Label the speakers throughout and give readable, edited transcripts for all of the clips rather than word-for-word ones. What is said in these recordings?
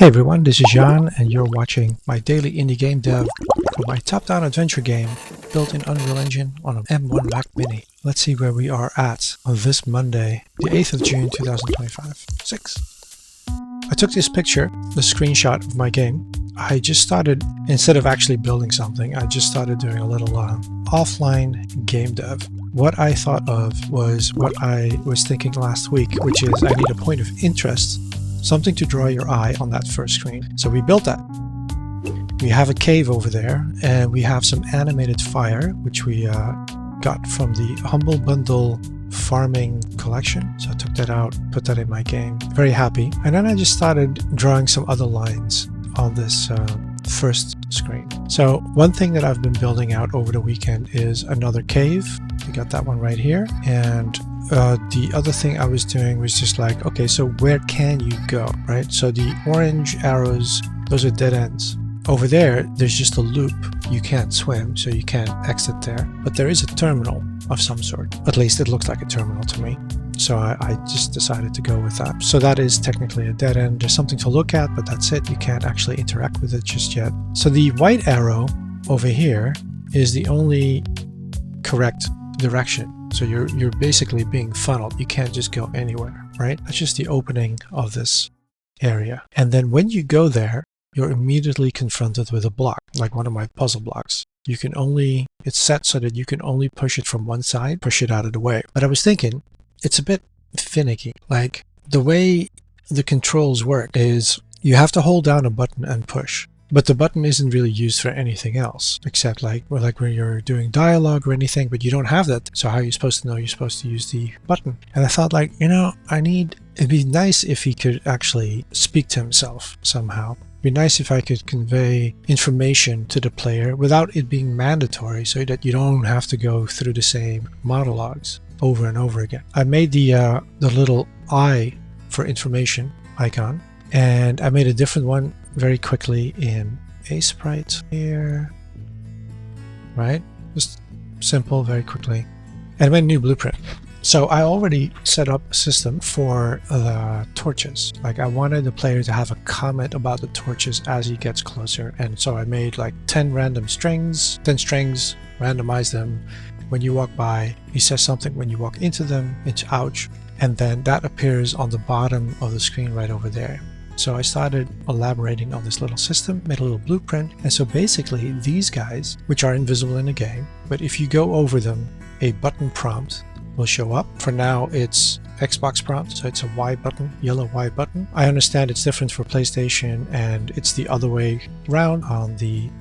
Speaker 1: Hey everyone, this is Jan and you're watching my daily indie game dev for my top-down adventure game built in Unreal Engine on an M1 Mac Mini. Let's see where we are at on this Monday, the 8th of June 2025. I took this picture, the screenshot of my game. I just started, instead of actually building something, I just started doing a little offline game dev. What I thought of was what I was thinking last week, which is I need a point of interest, something to draw your eye on that first screen. So we built that. We have a cave over there, and we have some animated fire, which we got from the Humble Bundle farming collection. So I took that out, put that in my game. Very happy. And then I just started drawing some other lines on this first screen. So one thing that I've been building out over the weekend is another cave. We got that one right here. And the other thing I was doing was just like, okay, so where can you go, right? So the orange arrows, those are dead ends. Over there, there's just a loop. You can't swim, so you can't exit there. But there is a terminal of some sort. At least it looks like a terminal to me. So I just decided to go with that. So that is technically a dead end. There's something to look at, but that's it. You can't actually interact with it just yet. So the white arrow over here is the only correct direction. So you're basically being funneled. You can't just go anywhere, right? That's just the opening of this area. And then when you go there, you're immediately confronted with a block, like one of my puzzle blocks. You can only, it's set so that you can only push it from one side, push it out of the way. But I was thinking, it's a bit finicky. Like the way the controls work is you have to hold down a button and push. But the button isn't really used for anything else, except like when you're doing dialogue or anything, but you don't have that. So how are you supposed to know you're supposed to use the button? And I thought like, it'd be nice if he could actually speak to himself somehow. It'd be nice if I could convey information to the player without it being mandatory so that you don't have to go through the same monologues over and over again. I made the little eye for information icon, and I made a different one very quickly in a sprite here, right? Just simple, very quickly. And I made a new blueprint. So I already set up a system for the torches. Like I wanted the player to have a comment about the torches as he gets closer. And so I made like 10 random strings, 10 strings, randomize them. When you walk by, he says something. When you walk into them, it's ouch. And then that appears on the bottom of the screen right over there. So I started elaborating on this little system, made a little blueprint. And so basically these guys, which are invisible in the game, but if you go over them, a button prompt will show up. For now, it's Xbox prompt, so it's a Y button, yellow Y button. I understand it's different for PlayStation and it's the other way around on the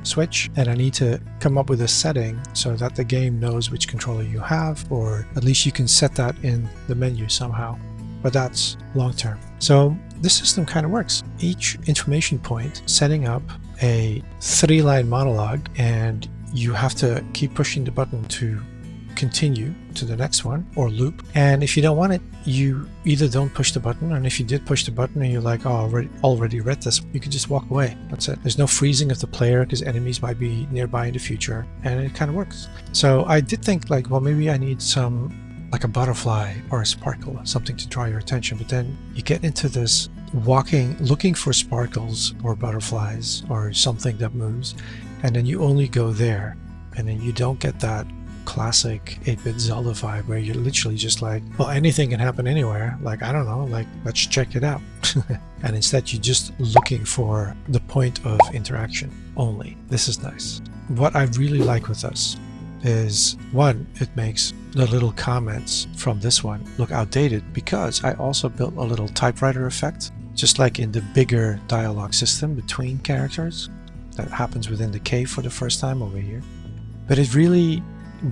Speaker 1: Switch, and I need to come up with a setting so that the game knows which controller you have, or at least you can set that in the menu somehow. But that's long term. So this system kind of works. Each information point setting up a 3-line monologue, and you have to keep pushing the button to continue to the next one or loop. And if you don't want it, you either don't push the button, and if you did push the button and you're like, oh, I already read this, you can just walk away. That's it. There's no freezing of the player because enemies might be nearby in the future, and it kind of works. So I did think like, well, maybe I need some like a butterfly or a sparkle, something to draw your attention. But then you get into this walking, looking for sparkles or butterflies or something that moves, and then you only go there, and then you don't get that classic 8-bit Zelda vibe where you're literally just like, well, anything can happen anywhere. Like, I don't know, like, let's check it out. And instead you're just looking for the point of interaction only. This is nice. What I really like with this is, one, it makes the little comments from this one look outdated because I also built a little typewriter effect, just like in the bigger dialogue system between characters that happens within the cave for the first time over here. But it really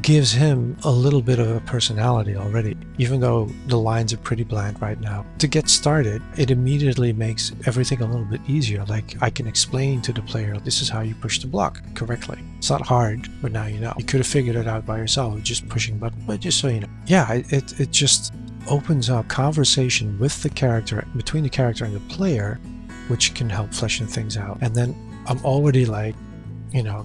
Speaker 1: gives him a little bit of a personality already, even though the lines are pretty bland right now. To get started, it immediately makes everything a little bit easier. Like I can explain to the player, this is how you push the block correctly. It's not hard, but now you know. You could have figured it out by yourself with just pushing button, but just so you know. Yeah, it just opens up conversation with the character, between the character and the player, which can help fleshing things out. And then I'm already like,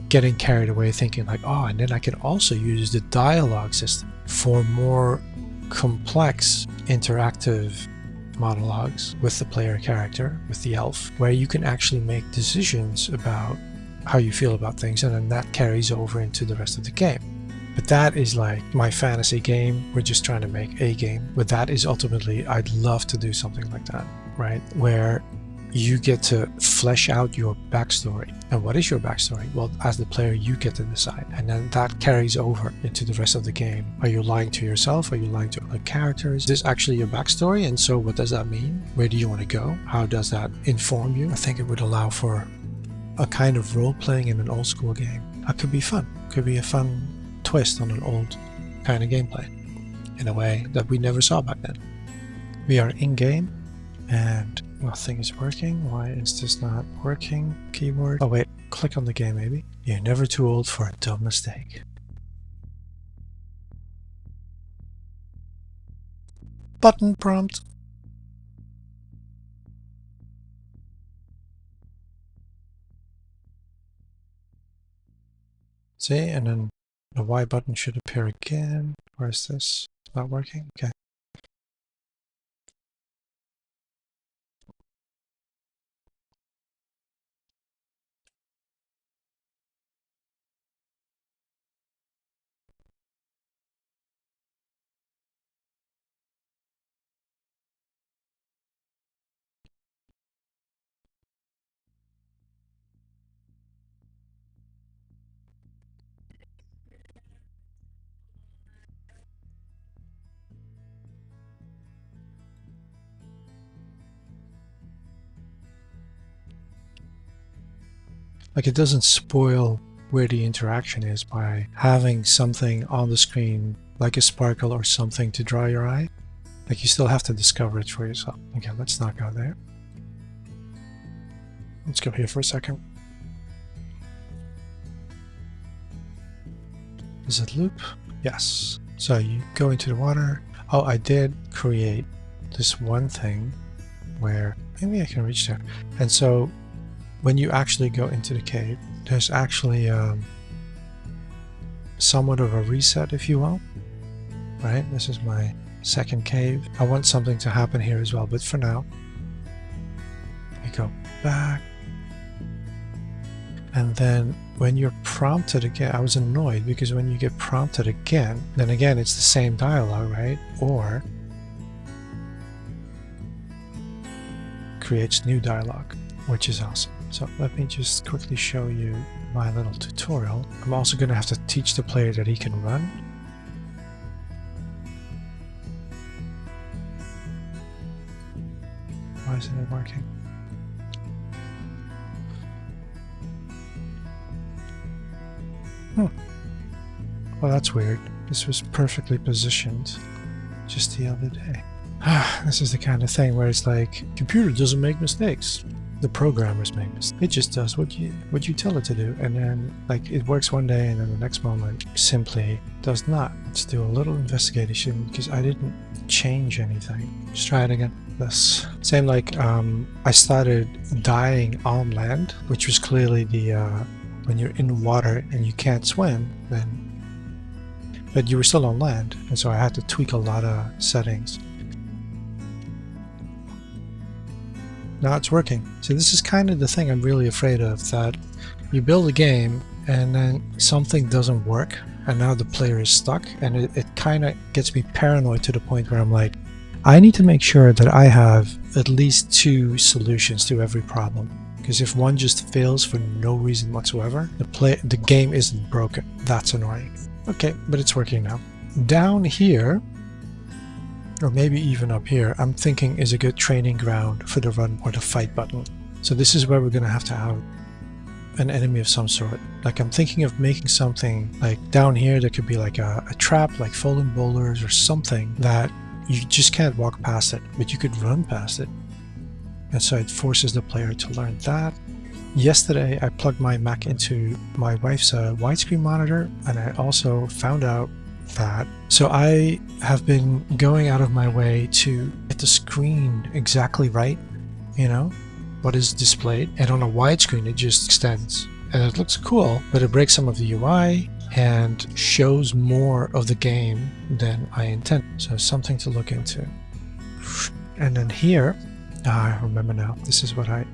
Speaker 1: getting carried away thinking like, oh, and then I can also use the dialogue system for more complex interactive monologues with the player character, with the elf, where you can actually make decisions about how you feel about things, and then that carries over into the rest of the game. But that is like my fantasy game. We're just trying to make a game. But that is ultimately, I'd love to do something like that, right? Where you get to flesh out your backstory. And what is your backstory? Well, as the player, you get to decide. And then that carries over into the rest of the game. Are you lying to yourself? Are you lying to other characters? Is this actually your backstory? And so what does that mean? Where do you want to go? How does that inform you? I think it would allow for a kind of role-playing in an old school game. That could be fun. Could be a fun twist on an old kind of gameplay in a way that we never saw back then. We are in-game and nothing is working. Why is this not working? Keyboard. Oh wait, click on the game maybe. You're never too old for a dumb mistake. Button prompt. See, and then the Y button should appear again. Where is this? It's not working? Okay. Like, it doesn't spoil where the interaction is by having something on the screen like a sparkle or something to draw your eye. Like, you still have to discover it for yourself. Okay, let's not go there. Let's go here for a second. Is it loop? Yes. So you go into the water. Oh, I did create this one thing where maybe I can reach there. And so when you actually go into the cave, there's actually somewhat of a reset, if you will. Right? This is my second cave. I want something to happen here as well, but for now, we go back. And then when you're prompted again, I was annoyed because when you get prompted again, then again it's the same dialogue, right? Or creates new dialogue, which is awesome. So let me just quickly show you my little tutorial. I'm also going to have to teach the player that he can run. Why isn't it working? Well, that's weird. This was perfectly positioned just the other day. This is the kind of thing where it's like, computer doesn't make mistakes. The programmers make mistakes. It just does what you tell it to do, and then like it works one day and then the next moment simply does not. Let's do a little investigation because I didn't change anything. Just try it again. This same like I started dying on land, which was clearly the when you're in water and you can't swim, then but you were still on land, and so I had to tweak a lot of settings. Now it's working. So this is kind of the thing I'm really afraid of, that you build a game and then something doesn't work and now the player is stuck, and it kind of gets me paranoid to the point where I'm like, I need to make sure that I have at least 2 solutions to every problem, because if one just fails for no reason whatsoever, the game isn't broken. That's annoying. Okay, but it's working now. Down here, or maybe even up here, I'm thinking is a good training ground for the run or the fight button. So this is where we're going to have an enemy of some sort. Like, I'm thinking of making something like down here. There could be like a trap, like falling boulders or something that you just can't walk past it, but you could run past it. And so it forces the player to learn that. Yesterday, I plugged my Mac into my wife's widescreen monitor, and I also found out that. So I have been going out of my way to get the screen exactly right, you know, what is displayed. And on a widescreen, it just extends. And it looks cool, but it breaks some of the UI and shows more of the game than I intend. So something to look into. And then here, I remember now, this is what I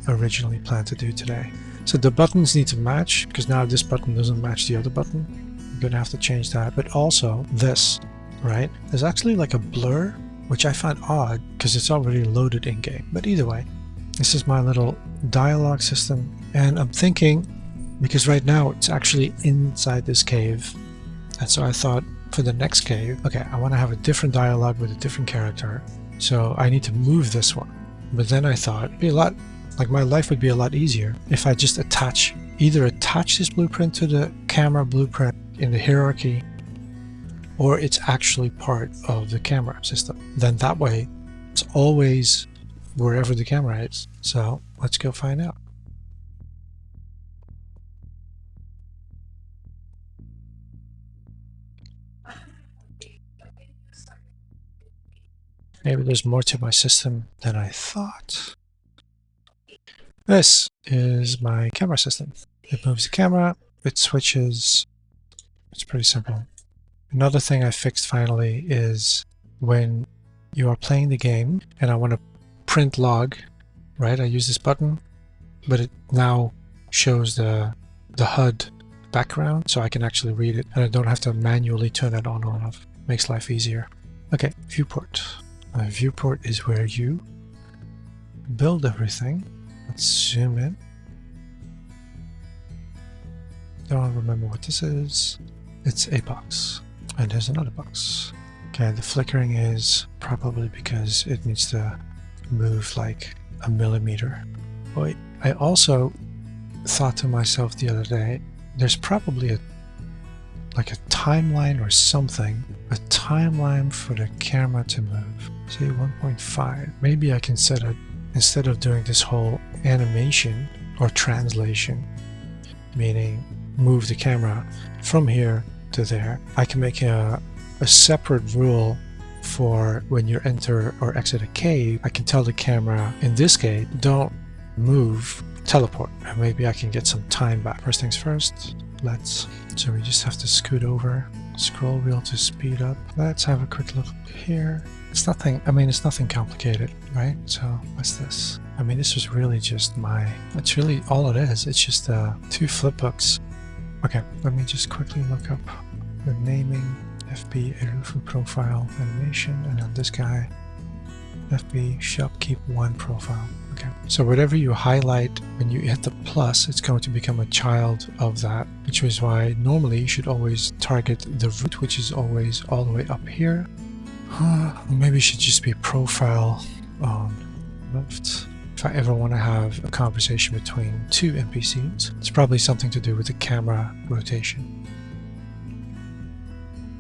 Speaker 1: originally planned to do today. So the buttons need to match, because now this button doesn't match the other button. I'm gonna have to change that. But also this, right? There's actually like a blur, which I find odd because it's already loaded in game. But either way, this is my little dialogue system. And I'm thinking, because right now it's actually inside this cave. And so I thought for the next cave, okay, I want to have a different dialogue with a different character. So I need to move this one. But then I thought it'd be a lot, like my life would be a lot easier if I just either attach this blueprint to the camera blueprint in the hierarchy, or it's actually part of the camera system. Then that way it's always wherever the camera is. So let's go find out. Maybe there's more to my system than I thought. This is my camera system. It moves the camera, it switches. It's pretty simple. Another thing I fixed finally is when you are playing the game and I want to print log, right? I use this button, but it now shows the HUD background so I can actually read it and I don't have to manually turn it on or off. Makes life easier. Okay, viewport. A viewport is where you build everything. Let's zoom in. Don't remember what this is. It's a box. And there's another box. Okay, the flickering is probably because it needs to move like a millimeter. Wait, I also thought to myself the other day, there's probably a timeline or something, a timeline for the camera to move. Say 1.5. Maybe I can set it, instead of doing this whole animation or translation, meaning move the camera from here to there, I can make a separate rule for when you enter or exit a cave. I can tell the camera, in this case, don't move, teleport, and maybe I can get some time back. First things first, so we just have to scoot over, scroll wheel to speed up. Let's have a quick look here. It's nothing, it's nothing complicated, right? So what's this? This was really just it's really all it is. It's just 2 flipbooks. Okay, let me just quickly look up the naming, FB Erufu profile animation, and then this guy, FB shopkeep 1 profile. Okay, so whatever you highlight when you hit the plus, it's going to become a child of that, which is why normally you should always target the root, which is always all the way up here. Maybe it should just be profile on left. If I ever want to have a conversation between 2 NPCs, it's probably something to do with the camera rotation.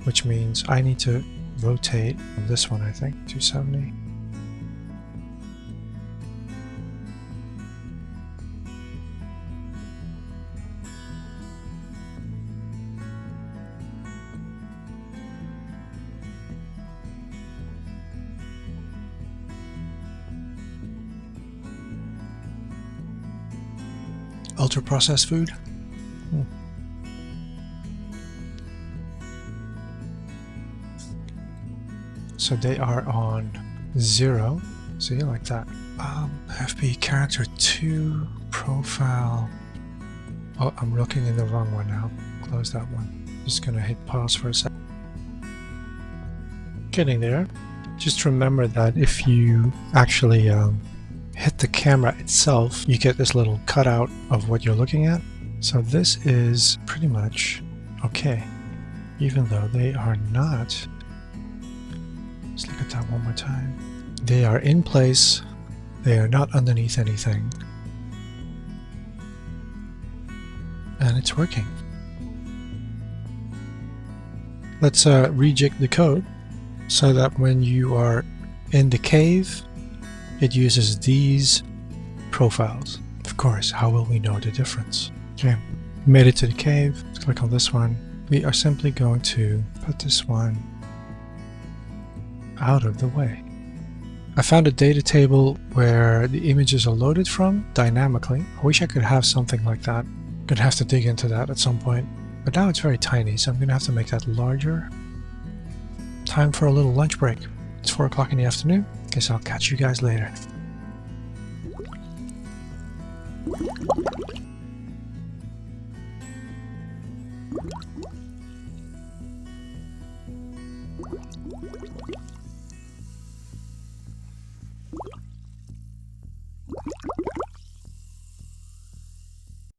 Speaker 1: Which means I need to rotate this one, I think, 270. Ultra processed food. So they are on 0. See, like that. FB character 2 profile. Oh, I'm looking in the wrong one now. Close that one. Just gonna hit pause for a second. Getting there. Just remember that if you actually hit the camera itself, you get this little cutout of what you're looking at. So this is pretty much okay, even though they are not. Let's look at that one more time. They are in place. They are not underneath anything. And it's working. Let's rejig the code so that when you are in the cave, it uses these profiles. Of course, how will we know the difference? Okay, made it to the cave. Let's click on this one. We are simply going to put this one out of the way. I found a data table where the images are loaded from dynamically. I wish I could have something like that. Gonna have to dig into that at some point. But now it's very tiny, so I'm gonna have to make that larger. Time for a little lunch break. It's 4 o'clock in the afternoon. Guess I'll catch you guys later.